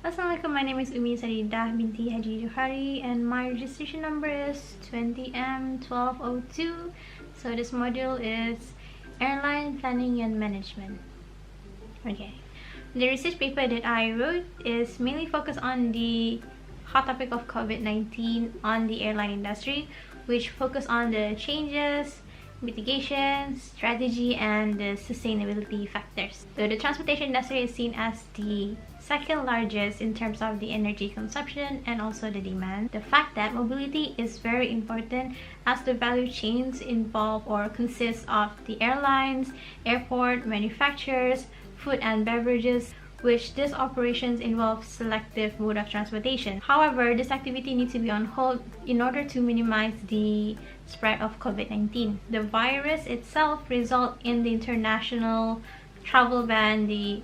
Assalamualaikum, my name is Umi Saridah binti Haji Johari and my registration number is 20M1202. So this module is Airline Planning and Management. Okay, the research paper that I wrote is mainly focused on the hot topic of COVID-19 on the airline industry, which focus on the changes, mitigation, strategy, and the sustainability factors. So the transportation industry is seen as the second largest in terms of the energy consumption and also the demand. The fact that mobility is very important as the value chains involve or consist of the airlines, airport, manufacturers, food and beverages, which these operations involve selective mode of transportation. However, this activity needs to be on hold in order to minimize the spread of COVID-19. The virus itself results in the international travel ban, the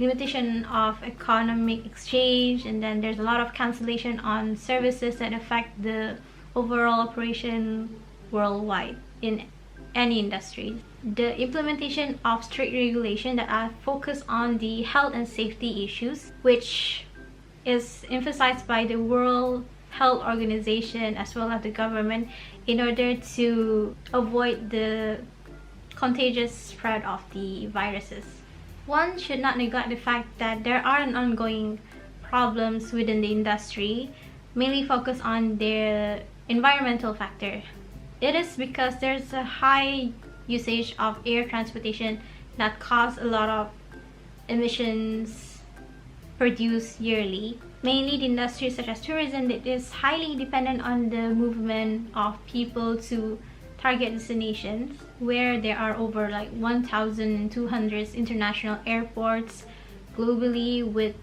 limitation of economic exchange, and then there's a lot of cancellation on services that affect the overall operation worldwide in any industry. The implementation of strict regulation that are focused on the health and safety issues, which is emphasized by the World Health Organization as well as the government in order to avoid the contagious spread of the viruses. One should not neglect the fact that there are ongoing problems within the industry, mainly focused on their environmental factor. It is because there's a high usage of air transportation that cause a lot of emissions produced yearly. Mainly the industry such as tourism that is highly dependent on the movement of people to target destinations, where there are over like 1,200 international airports globally with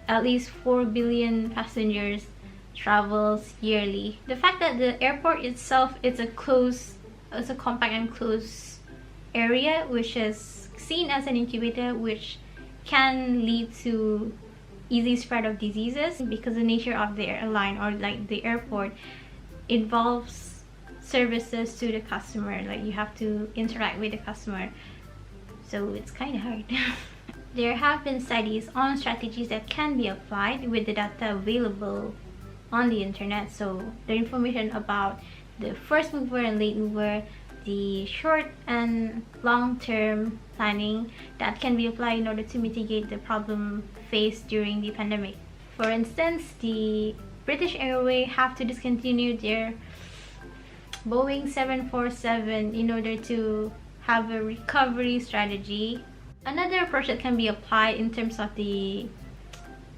at least 4 billion passengers travels yearly. The fact that the airport itself is a compact and closed area, which is seen as an incubator, which can lead to easy spread of diseases because the nature of the airline or like the airport involves services to the customer, like you have to interact with the customer, so it's kind of hard. There have been studies on strategies that can be applied with the data available on the internet. So the information about the first mover and late mover, the short and long-term planning that can be applied in order to mitigate the problem faced during the pandemic. For instance, the British Airways have to discontinue their Boeing 747 in order to have a recovery strategy. Another approach that can be applied in terms of the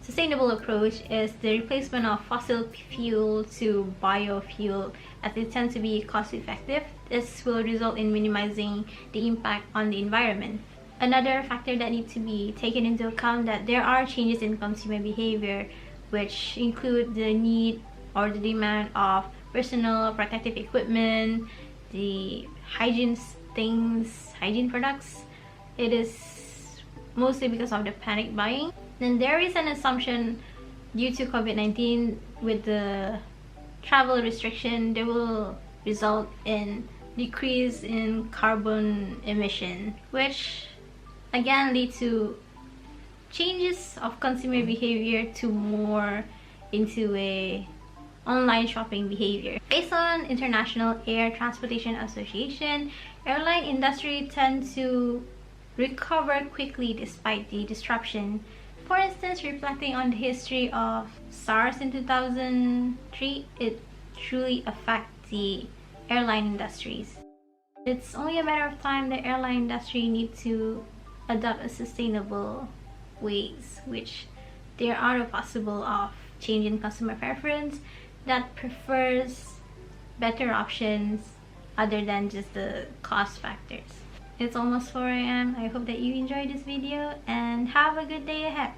sustainable approach is the replacement of fossil fuel to biofuel, as they tend to be cost effective. This will result in minimizing the impact on the environment. Another factor that needs to be taken into account that there are changes in consumer behavior, which include the need or the demand of personal protective equipment, the hygiene products. It is mostly because of the panic buying. Then there is an assumption due to COVID-19 with the travel restriction, they will result in decrease in carbon emission, which again lead to changes of consumer behavior to more into a online shopping behavior. Based on International Air Transportation Association, airline industry tend to recover quickly despite the disruption. For instance, reflecting on the history of SARS in 2003, it truly affects the airline industries. It's only a matter of time the airline industry needs to adopt a sustainable ways, which there are a possible of changing customer preference that prefers better options other than just the cost factors. It's almost 4 AM. I hope that you enjoyed this video and have a good day ahead.